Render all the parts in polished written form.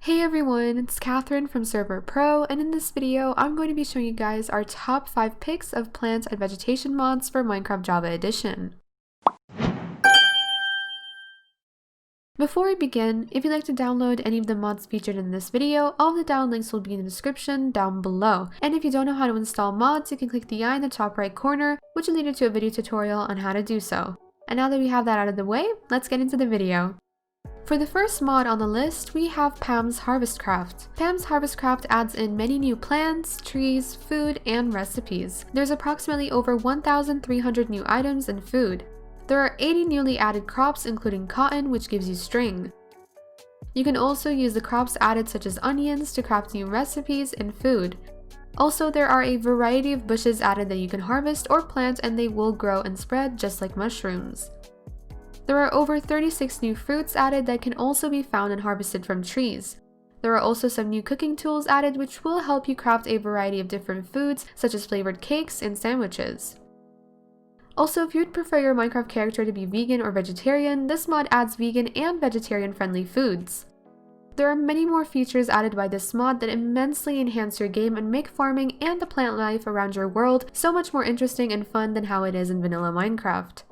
Hey everyone, it's Catherine from Server.pro, and in this video, I'm going to be showing you guys our top 5 picks of plant and vegetation mods for Minecraft Java Edition. Before we begin, if you'd like to download any of the mods featured in this video, all of the download links will be in the description down below. And if you don't know how to install mods, you can click the eye in the top right corner, which will lead you to a video tutorial on how to do so. And now that we have that out of the way, let's get into the video. For the first mod on the list, we have PAMs HarvestCraft. PAMs HarvestCraft adds in many new plants, trees, food, and recipes. There's approximately over 1,300 new items and food. There are 80 newly added crops including cotton, which gives you string. You can also use the crops added such as onions to craft new recipes and food. Also, there are a variety of bushes added that you can harvest or plant and they will grow and spread just like mushrooms. There are over 36 new fruits added that can also be found and harvested from trees. There are also some new cooking tools added which will help you craft a variety of different foods such as flavored cakes and sandwiches. Also, if you'd prefer your Minecraft character to be vegan or vegetarian, this mod adds vegan and vegetarian friendly foods. There are many more features added by this mod that immensely enhance your game and make farming and the plant life around your world so much more interesting and fun than how it is in vanilla Minecraft.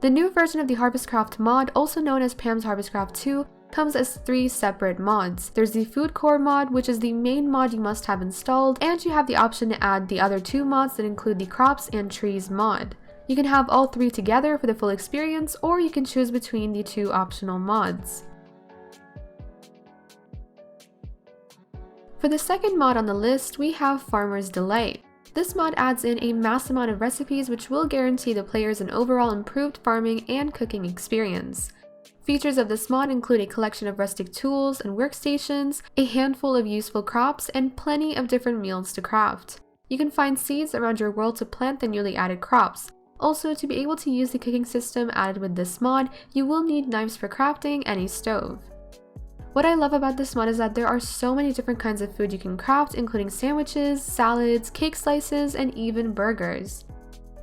The new version of the HarvestCraft mod, also known as PAMs HarvestCraft 2, comes as 3 separate mods. There's the Food Core mod, which is the main mod you must have installed, and you have the option to add the other 2 mods that include the Crops and Trees mod. You can have all 3 together for the full experience, or you can choose between the 2 optional mods. For the second mod on the list, we have Farmer's Delight. This mod adds in a mass amount of recipes which will guarantee the players an overall improved farming and cooking experience. Features of this mod include a collection of rustic tools and workstations, a handful of useful crops, and plenty of different meals to craft. You can find seeds around your world to plant the newly added crops. Also, to be able to use the cooking system added with this mod, you will need knives for crafting and a stove. What I love about this mod is that there are so many different kinds of food you can craft, including sandwiches, salads, cake slices, and even burgers.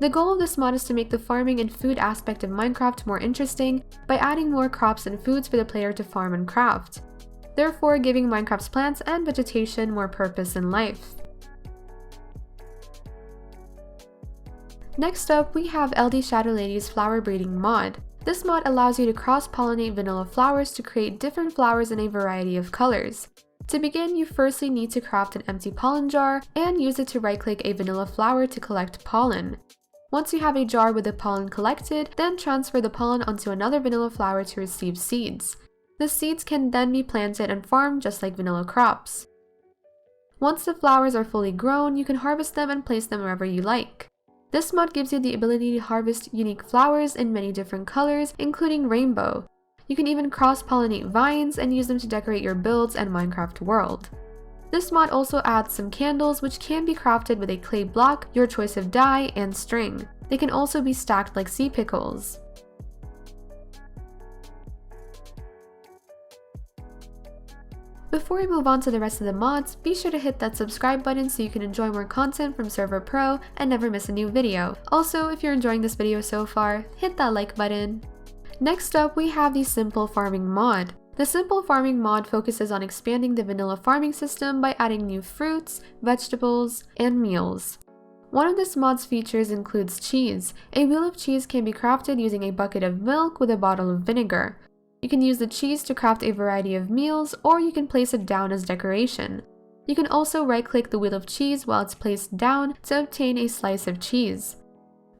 The goal of this mod is to make the farming and food aspect of Minecraft more interesting by adding more crops and foods for the player to farm and craft, therefore giving Minecraft's plants and vegetation more purpose in life. Next up, we have LD Shadow Lady's Flower Breeding mod. This mod allows you to cross-pollinate vanilla flowers to create different flowers in a variety of colors. To begin, you firstly need to craft an empty pollen jar and use it to right-click a vanilla flower to collect pollen. Once you have a jar with the pollen collected, then transfer the pollen onto another vanilla flower to receive seeds. The seeds can then be planted and farmed just like vanilla crops. Once the flowers are fully grown, you can harvest them and place them wherever you like. This mod gives you the ability to harvest unique flowers in many different colors, including rainbow. You can even cross-pollinate vines and use them to decorate your builds and Minecraft world. This mod also adds some candles which can be crafted with a clay block, your choice of dye, and string. They can also be stacked like sea pickles. Before we move on to the rest of the mods, be sure to hit that subscribe button so you can enjoy more content from Server.pro and never miss a new video. Also, if you're enjoying this video so far, hit that like button. Next up, we have the Simple Farming mod. The Simple Farming mod focuses on expanding the vanilla farming system by adding new fruits, vegetables, and meals. One of this mod's features includes cheese. A wheel of cheese can be crafted using a bucket of milk with a bottle of vinegar. You can use the cheese to craft a variety of meals, or you can place it down as decoration. You can also right-click the wheel of cheese while it's placed down to obtain a slice of cheese.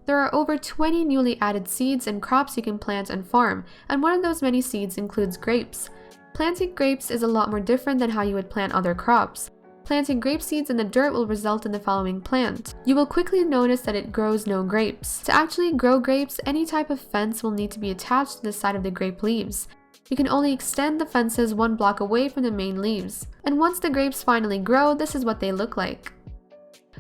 There are over 20 newly added seeds and crops you can plant and farm, and one of those many seeds includes grapes. Planting grapes is a lot more different than how you would plant other crops. Planting grape seeds in the dirt will result in the following plant. You will quickly notice that it grows no grapes. To actually grow grapes, any type of fence will need to be attached to the side of the grape leaves. You can only extend the fences 1 block away from the main leaves. And once the grapes finally grow, this is what they look like.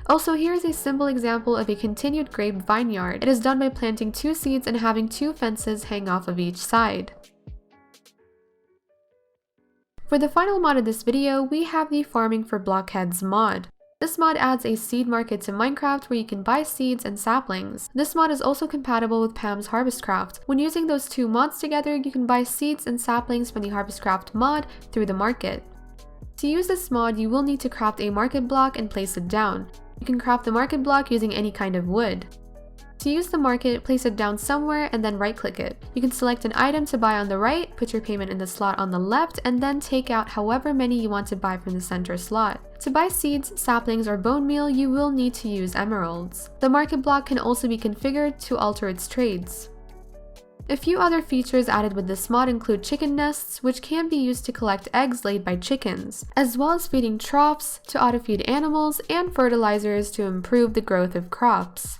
Also, here is a simple example of a continued grape vineyard. It is done by planting 2 seeds and having 2 fences hang off of each side. For the final mod of this video, we have the Farming for Blockheads mod. This mod adds a seed market to Minecraft where you can buy seeds and saplings. This mod is also compatible with PAMs HarvestCraft. When using those 2 mods together, you can buy seeds and saplings from the HarvestCraft mod through the market. To use this mod, you will need to craft a market block and place it down. You can craft the market block using any kind of wood. To use the market, place it down somewhere and then right-click it. You can select an item to buy on the right, put your payment in the slot on the left, and then take out however many you want to buy from the center slot. To buy seeds, saplings, or bone meal, you will need to use emeralds. The market block can also be configured to alter its trades. A few other features added with this mod include chicken nests, which can be used to collect eggs laid by chickens, as well as feeding troughs to auto-feed animals and fertilizers to improve the growth of crops.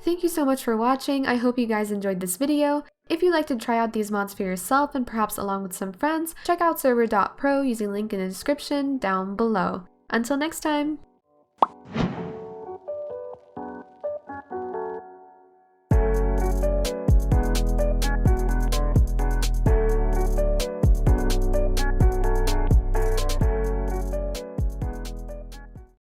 Thank you so much for watching. I hope you guys enjoyed this video. If you'd like to try out these mods for yourself and perhaps along with some friends, check out Server.pro using the link in the description down below. Until next time!